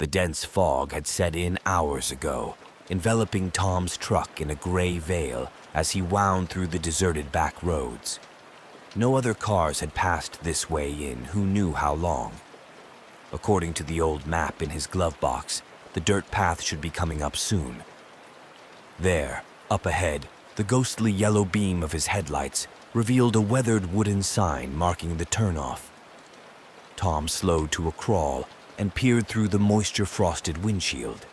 The dense fog had set in hours ago, enveloping Tom's truck in a gray veil as he wound through the deserted back roads. No other cars had passed this way in who knew how long. According to the old map in his glove box, the dirt path should be coming up soon. There, up ahead, the ghostly yellow beam of his headlights revealed a weathered wooden sign marking the turnoff. Tom slowed to a crawl and peered through the moisture-frosted windshield.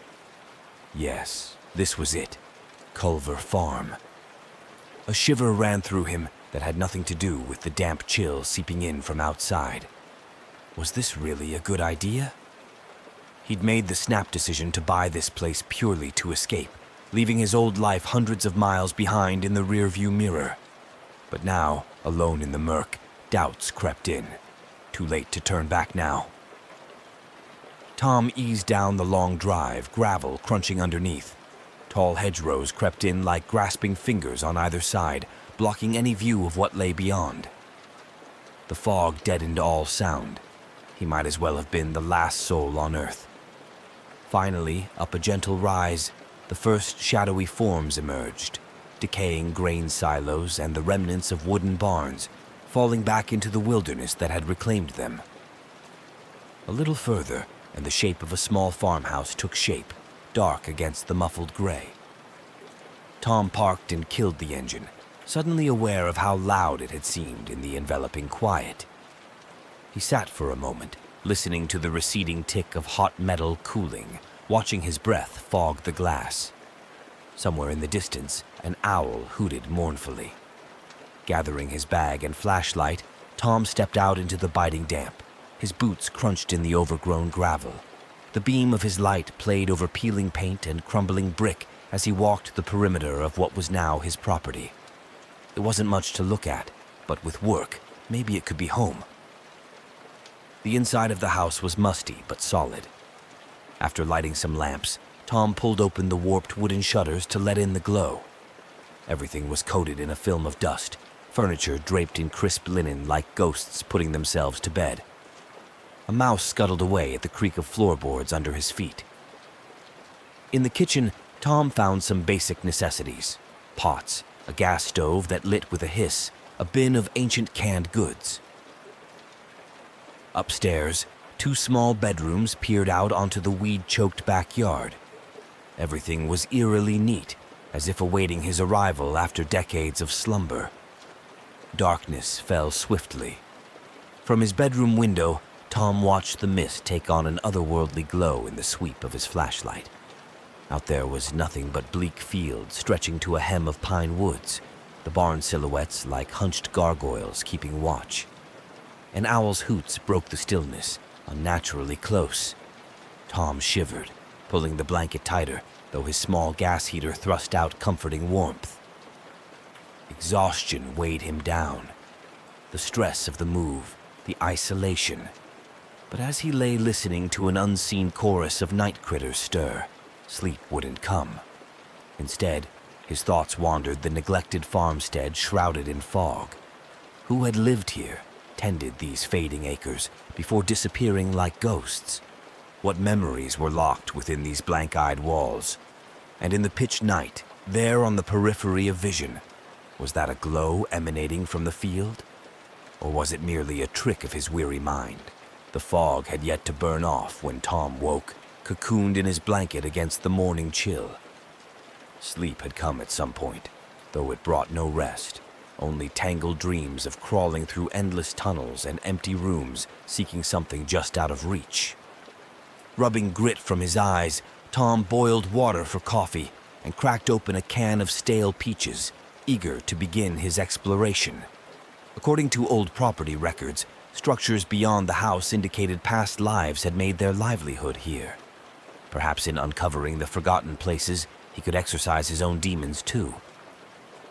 Yes, this was it. Culver Farm. A shiver ran through him that had nothing to do with the damp chill seeping in from outside. Was this really a good idea? He'd made the snap decision to buy this place purely to escape, leaving his old life hundreds of miles behind in the rearview mirror. But now, alone in the murk, doubts crept in. Too late to turn back now. Tom eased down the long drive, gravel crunching underneath. Tall hedgerows crept in like grasping fingers on either side, blocking any view of what lay beyond. The fog deadened all sound. He might as well have been the last soul on earth. Finally, up a gentle rise, the first shadowy forms emerged, decaying grain silos and the remnants of wooden barns, falling back into the wilderness that had reclaimed them. A little further, and the shape of a small farmhouse took shape, dark against the muffled gray. Tom parked and killed the engine, suddenly aware of how loud it had seemed in the enveloping quiet. He sat for a moment, listening to the receding tick of hot metal cooling, watching his breath fog the glass. Somewhere in the distance, an owl hooted mournfully. Gathering his bag and flashlight, Tom stepped out into the biting damp. His boots crunched in the overgrown gravel. The beam of his light played over peeling paint and crumbling brick as he walked the perimeter of what was now his property. It wasn't much to look at, but with work, maybe it could be home. The inside of the house was musty but solid. After lighting some lamps, Tom pulled open the warped wooden shutters to let in the glow. Everything was coated in a film of dust, furniture draped in crisp linen like ghosts putting themselves to bed. A mouse scuttled away at the creak of floorboards under his feet. In the kitchen, Tom found some basic necessities: pots, a gas stove that lit with a hiss, a bin of ancient canned goods. Upstairs, 2 small bedrooms peered out onto the weed-choked backyard. Everything was eerily neat, as if awaiting his arrival after decades of slumber. Darkness fell swiftly. From his bedroom window, Tom watched the mist take on an otherworldly glow in the sweep of his flashlight. Out there was nothing but bleak fields stretching to a hem of pine woods, the barn silhouettes like hunched gargoyles keeping watch. An owl's hoots broke the stillness, unnaturally close. Tom shivered, pulling the blanket tighter, though his small gas heater thrust out comforting warmth. Exhaustion weighed him down. The stress of the move, the isolation. But as he lay listening to an unseen chorus of night critters stir, sleep wouldn't come. Instead, his thoughts wandered the neglected farmstead shrouded in fog. Who had lived here, tended these fading acres, before disappearing like ghosts? What memories were locked within these blank-eyed walls? And in the pitch night, there on the periphery of vision, was that a glow emanating from the field? Or was it merely a trick of his weary mind? The fog had yet to burn off when Tom woke, cocooned in his blanket against the morning chill. Sleep had come at some point, though it brought no rest, only tangled dreams of crawling through endless tunnels and empty rooms, seeking something just out of reach. Rubbing grit from his eyes, Tom boiled water for coffee and cracked open a can of stale peaches, eager to begin his exploration. According to old property records, structures beyond the house indicated past lives had made their livelihood here. Perhaps in uncovering the forgotten places, he could exorcise his own demons too.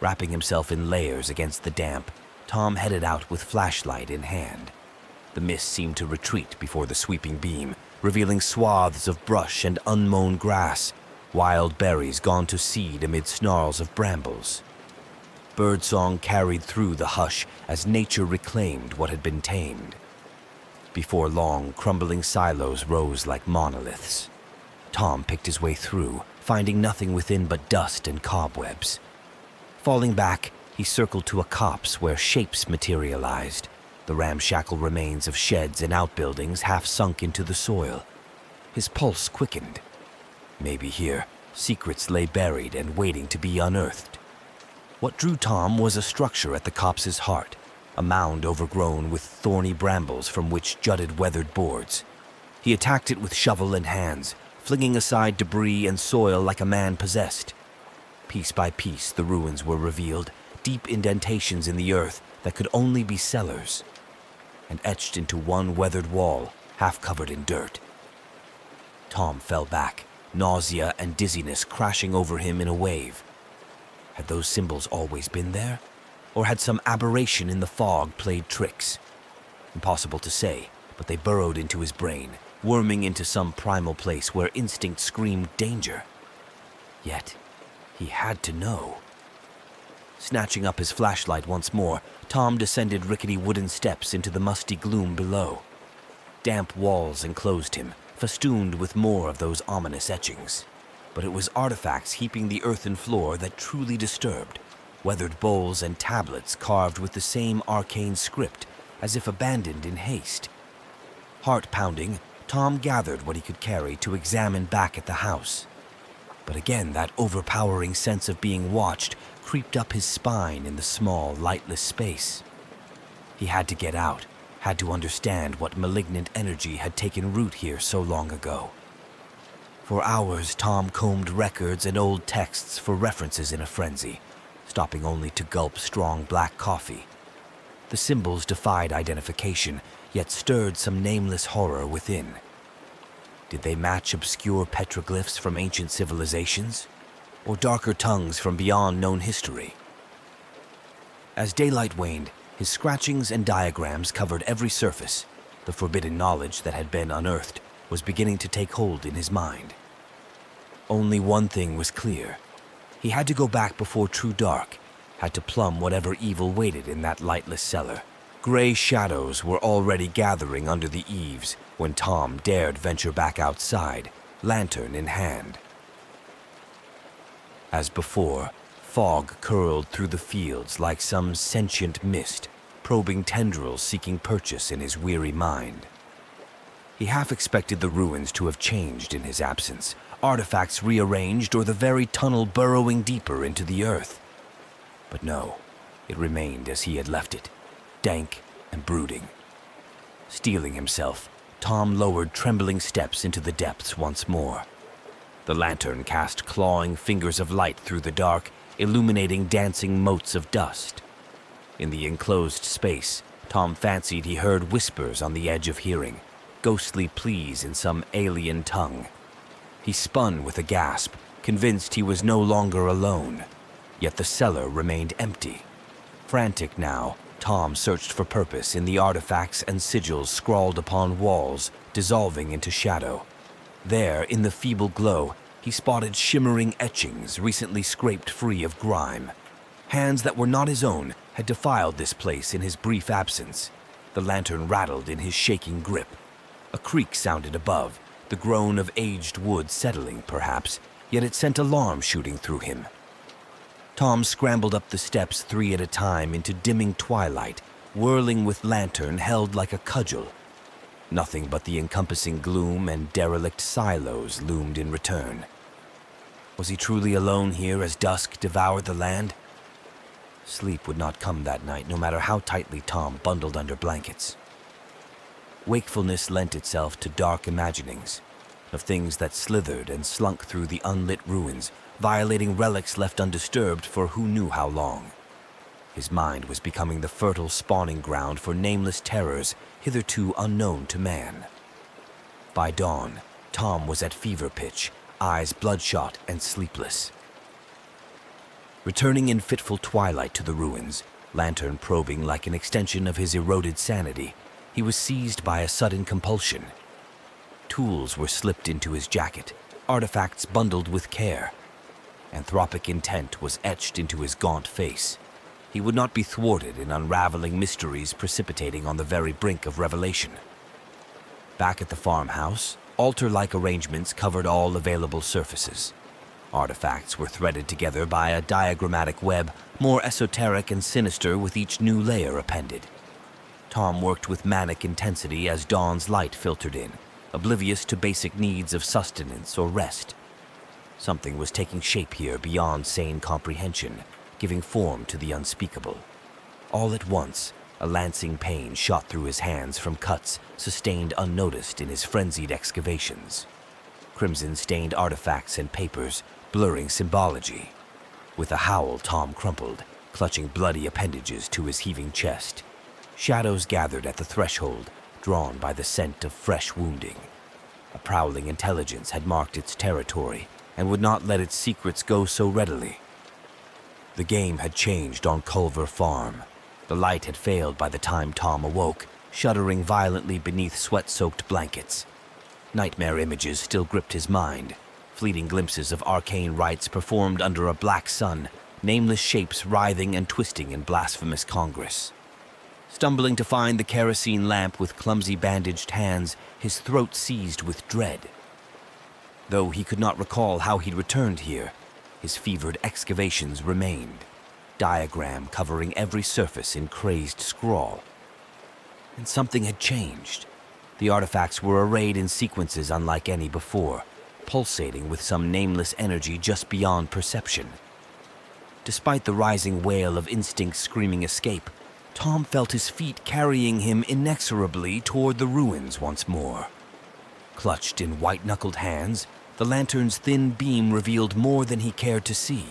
Wrapping himself in layers against the damp, Tom headed out with flashlight in hand. The mist seemed to retreat before the sweeping beam, revealing swaths of brush and unmown grass, wild berries gone to seed amid snarls of brambles. Birdsong carried through the hush as nature reclaimed what had been tamed. Before long, crumbling silos rose like monoliths. Tom picked his way through, finding nothing within but dust and cobwebs. Falling back, he circled to a copse where shapes materialized, the ramshackle remains of sheds and outbuildings half sunk into the soil. His pulse quickened. Maybe here, secrets lay buried and waiting to be unearthed. What drew Tom was a structure at the copse's heart, a mound overgrown with thorny brambles from which jutted weathered boards. He attacked it with shovel and hands, flinging aside debris and soil like a man possessed. Piece by piece, the ruins were revealed, deep indentations in the earth that could only be cellars, and etched into one weathered wall, half covered in dirt. Tom fell back, nausea and dizziness crashing over him in a wave. Had those symbols always been there? Or had some aberration in the fog played tricks? Impossible to say, but they burrowed into his brain, worming into some primal place where instinct screamed danger. Yet, he had to know. Snatching up his flashlight once more, Tom descended rickety wooden steps into the musty gloom below. Damp walls enclosed him, festooned with more of those ominous etchings. But it was artifacts heaping the earthen floor that truly disturbed, weathered bowls and tablets carved with the same arcane script, as if abandoned in haste. Heart-pounding, Tom gathered what he could carry to examine back at the house. But again, that overpowering sense of being watched creeped up his spine in the small, lightless space. He had to get out, had to understand what malignant energy had taken root here so long ago. For hours, Tom combed records and old texts for references in a frenzy, stopping only to gulp strong black coffee. The symbols defied identification, yet stirred some nameless horror within. Did they match obscure petroglyphs from ancient civilizations, or darker tongues from beyond known history? As daylight waned, his scratchings and diagrams covered every surface. The forbidden knowledge that had been unearthed was beginning to take hold in his mind. Only one thing was clear. He had to go back before true dark, had to plumb whatever evil waited in that lightless cellar. Gray shadows were already gathering under the eaves when Tom dared venture back outside, lantern in hand. As before, fog curled through the fields like some sentient mist, probing tendrils seeking purchase in his weary mind. He half expected the ruins to have changed in his absence, artifacts rearranged or the very tunnel burrowing deeper into the earth. But no, it remained as he had left it, dank and brooding. Steeling himself, Tom lowered trembling steps into the depths once more. The lantern cast clawing fingers of light through the dark, illuminating dancing motes of dust. In the enclosed space, Tom fancied he heard whispers on the edge of hearing, ghostly pleas in some alien tongue. He spun with a gasp, convinced he was no longer alone. Yet the cellar remained empty. Frantic now, Tom searched for purpose in the artifacts and sigils scrawled upon walls, dissolving into shadow. There, in the feeble glow, he spotted shimmering etchings recently scraped free of grime. Hands that were not his own had defiled this place in his brief absence. The lantern rattled in his shaking grip. A creak sounded above, the groan of aged wood settling, perhaps, yet it sent alarm shooting through him. Tom scrambled up the steps 3 at a time into dimming twilight, whirling with lantern held like a cudgel. Nothing but the encompassing gloom and derelict silos loomed in return. Was he truly alone here as dusk devoured the land? Sleep would not come that night, no matter how tightly Tom bundled under blankets. Wakefulness lent itself to dark imaginings, of things that slithered and slunk through the unlit ruins, violating relics left undisturbed for who knew how long. His mind was becoming the fertile spawning ground for nameless terrors hitherto unknown to man. By dawn, Tom was at fever pitch, eyes bloodshot and sleepless. Returning in fitful twilight to the ruins, lantern probing like an extension of his eroded sanity, he was seized by a sudden compulsion. Tools were slipped into his jacket, artifacts bundled with care. Anthropic intent was etched into his gaunt face. He would not be thwarted in unraveling mysteries precipitating on the very brink of revelation. Back at the farmhouse, altar-like arrangements covered all available surfaces. Artifacts were threaded together by a diagrammatic web, more esoteric and sinister with each new layer appended. Tom worked with manic intensity as dawn's light filtered in, oblivious to basic needs of sustenance or rest. Something was taking shape here beyond sane comprehension, giving form to the unspeakable. All at once, a lancing pain shot through his hands from cuts sustained unnoticed in his frenzied excavations. Crimson-stained artifacts and papers, blurring symbology. With a howl, Tom crumpled, clutching bloody appendages to his heaving chest. Shadows gathered at the threshold, drawn by the scent of fresh wounding. A prowling intelligence had marked its territory and would not let its secrets go so readily. The game had changed on Culver Farm. The light had failed by the time Tom awoke, shuddering violently beneath sweat-soaked blankets. Nightmare images still gripped his mind, fleeting glimpses of arcane rites performed under a black sun, nameless shapes writhing and twisting in blasphemous congress. Stumbling to find the kerosene lamp with clumsy bandaged hands, his throat seized with dread. Though he could not recall how he'd returned here, his fevered excavations remained, diagram covering every surface in crazed scrawl. And something had changed. The artifacts were arrayed in sequences unlike any before, pulsating with some nameless energy just beyond perception. Despite the rising wail of instinct screaming escape, Tom felt his feet carrying him inexorably toward the ruins once more. Clutched in white-knuckled hands, the lantern's thin beam revealed more than he cared to see.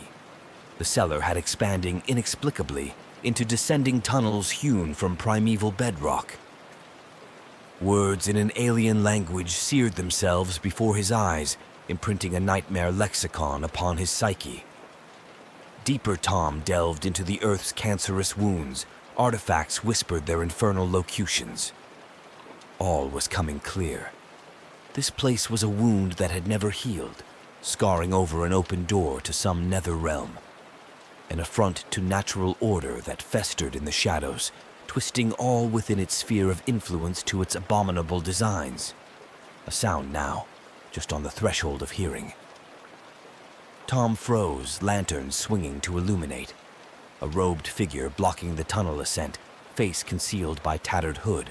The cellar had expanding inexplicably into descending tunnels hewn from primeval bedrock. Words in an alien language seared themselves before his eyes, imprinting a nightmare lexicon upon his psyche. Deeper Tom delved into the earth's cancerous wounds. Artifacts whispered their infernal locutions. All was coming clear. This place was a wound that had never healed, scarring over an open door to some nether realm. An affront to natural order that festered in the shadows, twisting all within its sphere of influence to its abominable designs. A sound now, just on the threshold of hearing. Tom froze, lantern swinging to illuminate. A robed figure blocking the tunnel ascent, face concealed by tattered hood.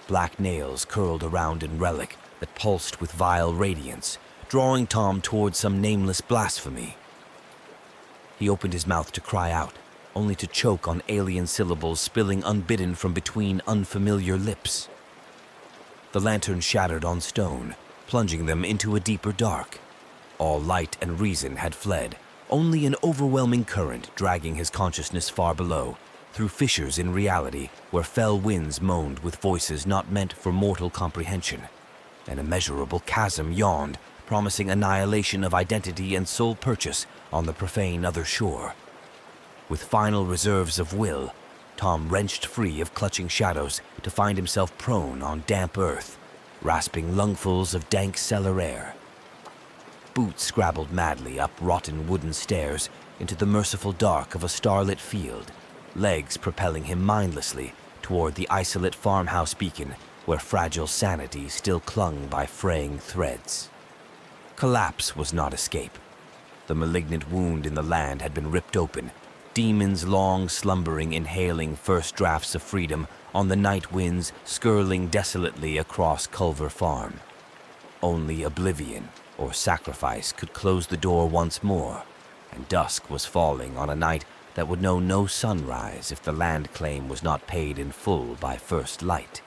Black nails curled around in relic that pulsed with vile radiance, drawing Tom toward some nameless blasphemy. He opened his mouth to cry out, only to choke on alien syllables spilling unbidden from between unfamiliar lips. The lantern shattered on stone, plunging them into a deeper dark. All light and reason had fled, only an overwhelming current dragging his consciousness far below, through fissures in reality where fell winds moaned with voices not meant for mortal comprehension. An immeasurable chasm yawned, promising annihilation of identity and sole purchase on the profane other shore. With final reserves of will, Tom wrenched free of clutching shadows to find himself prone on damp earth, rasping lungfuls of dank cellar air. Boots scrabbled madly up rotten wooden stairs into the merciful dark of a starlit field, legs propelling him mindlessly toward the isolate farmhouse beacon where fragile sanity still clung by fraying threads. Collapse was not escape. The malignant wound in the land had been ripped open, demons long slumbering, inhaling first drafts of freedom on the night winds skirling desolately across Culver Farm. Only oblivion or sacrifice could close the door once more, and dusk was falling on a night that would know no sunrise if the land claim was not paid in full by first light.